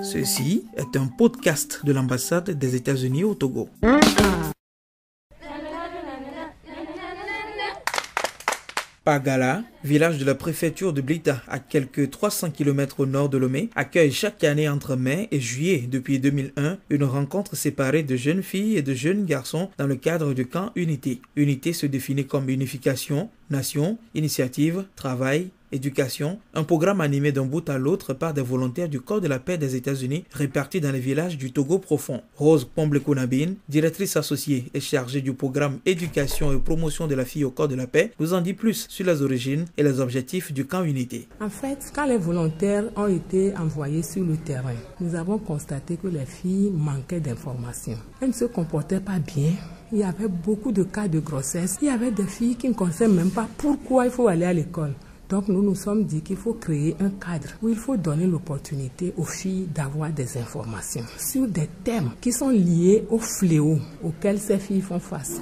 Ceci est un podcast de l'ambassade des États-Unis au Togo. Pagala, village de la préfecture de Blita, à quelques 300 km au nord de Lomé, accueille chaque année entre mai et juillet depuis 2001 une rencontre séparée de jeunes filles et de jeunes garçons dans le cadre du camp Unité. Unité se définit comme unification, nation, initiative, travail, éducation, un programme animé d'un bout à l'autre par des volontaires du Corps de la paix des États-Unis répartis dans les villages du Togo profond. Rose Pomble-Kounabine, directrice associée et chargée du programme éducation et promotion de la fille au Corps de la paix, nous en dit plus sur les origines et les objectifs du camp Unité. En fait, quand les volontaires ont été envoyés sur le terrain, nous avons constaté que les filles manquaient d'informations. Elles ne se comportaient pas bien. Il y avait beaucoup de cas de grossesse. Il y avait des filles qui ne connaissaient même pas pourquoi il faut aller à l'école. Donc nous nous sommes dit qu'il faut créer un cadre où il faut donner l'opportunité aux filles d'avoir des informations sur des thèmes qui sont liés aux fléaux auxquels ces filles font face.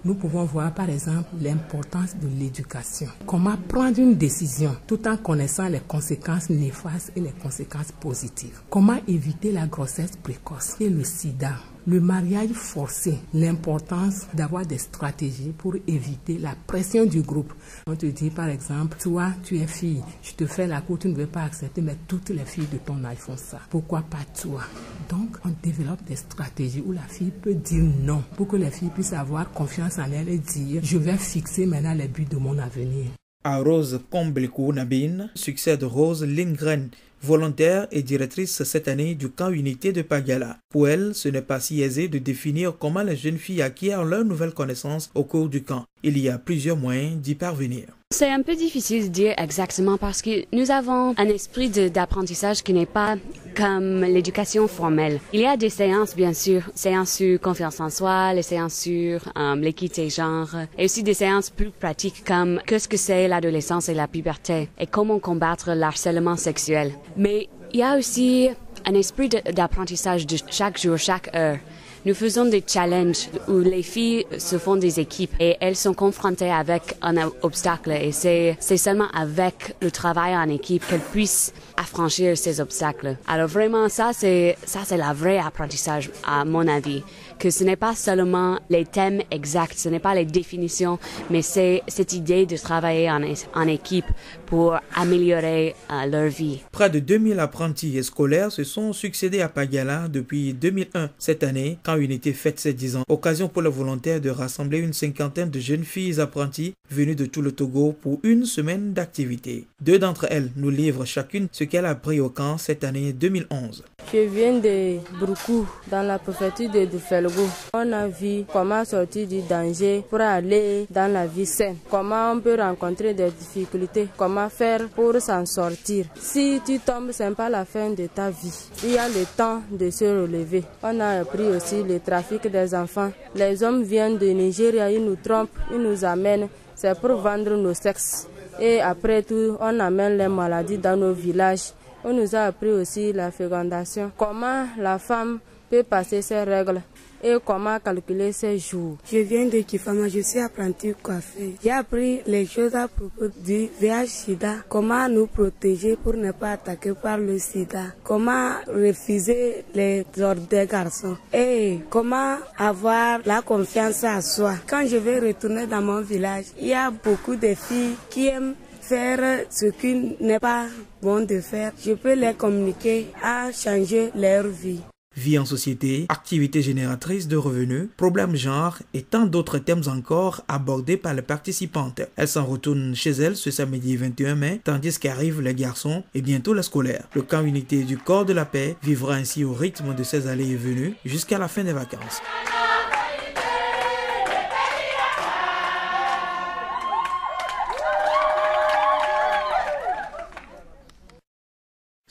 Nous pouvons voir par exemple l'importance de l'éducation. Comment prendre une décision tout en connaissant les conséquences néfastes et les conséquences positives. Comment éviter la grossesse précoce et le sida. Le mariage forcé, l'importance d'avoir des stratégies pour éviter la pression du groupe. On te dit par exemple, toi tu es fille, tu te fais la cour, tu ne veux pas accepter, mais toutes les filles de ton âge font ça. Pourquoi pas toi? Donc on développe des stratégies où la fille peut dire non, pour que les filles puissent avoir confiance en elle et dire, je vais fixer maintenant les buts de mon avenir. À Rose Pomble-Kounabine succède Rose Lindgren, volontaire et directrice cette année du camp Unité de Pagala. Pour elle, ce n'est pas si aisé de définir comment les jeunes filles acquièrent leurs nouvelles connaissances au cours du camp. Il y a plusieurs moyens d'y parvenir. C'est un peu difficile de dire exactement parce que nous avons un esprit d'apprentissage qui n'est pas comme l'éducation formelle. Il y a des séances, bien sûr, séances sur confiance en soi, les séances sur l'équité genre, et aussi des séances plus pratiques comme qu'est-ce que c'est l'adolescence et la puberté et comment combattre l'harcèlement sexuel. Mais il y a aussi un esprit d'apprentissage de chaque jour, chaque heure. Nous faisons des challenges où les filles se font des équipes et elles sont confrontées avec un obstacle et c'est seulement avec le travail en équipe qu'elles puissent affranchir ces obstacles. Alors vraiment ça c'est la vraie apprentissage à mon avis, que ce n'est pas seulement les thèmes exacts, ce n'est pas les définitions, mais c'est cette idée de travailler en équipe pour améliorer leur vie. Près de 2000 apprentis et scolaires se sont succédés à Pagala depuis 2001. Cette année, quand Unité fête ses 10 ans, occasion pour les volontaires de rassembler une cinquantaine de jeunes filles apprenties venues de tout le Togo pour une semaine d'activité. 2 d'entre elles nous livrent chacune ce qu'elle a appris au camp cette année 2011. Je viens de Broukou, dans la préfecture de Dufelgo. On a vu comment sortir du danger pour aller dans la vie saine. Comment on peut rencontrer des difficultés. Comment faire pour s'en sortir. Si tu tombes, ce n'est pas la fin de ta vie. Il y a le temps de se relever. On a appris aussi le trafic des enfants. Les hommes viennent de Nigeria, ils nous trompent, ils nous amènent. C'est pour vendre nos sexes. Et après tout, on amène les maladies dans nos villages. On nous a appris aussi la fécondation, comment la femme peut passer ses règles et comment calculer ses jours. Je viens de Kifama, je suis apprentie coiffeuse. J'ai appris les choses à propos du VIH-Sida, comment nous protéger pour ne pas attaquer par le sida, comment refuser les ordres des garçons et comment avoir la confiance en soi. Quand je vais retourner dans mon village, il y a beaucoup de filles qui aiment faire ce qui n'est pas bon de faire. Je peux les communiquer à changer leur vie. Vie en société, activités génératrices de revenus, problèmes genre et tant d'autres thèmes encore abordés par les participantes. Elles s'en retournent chez elles ce samedi 21 mai, tandis qu'arrivent les garçons et bientôt les scolaires. Le camp Unité du Corps de la paix vivra ainsi au rythme de ses allées et venues jusqu'à la fin des vacances.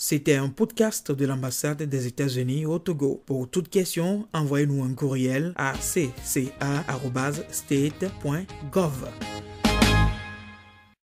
C'était un podcast de l'ambassade des États-Unis au Togo. Pour toute question, envoyez-nous un courriel à cca@state.gov.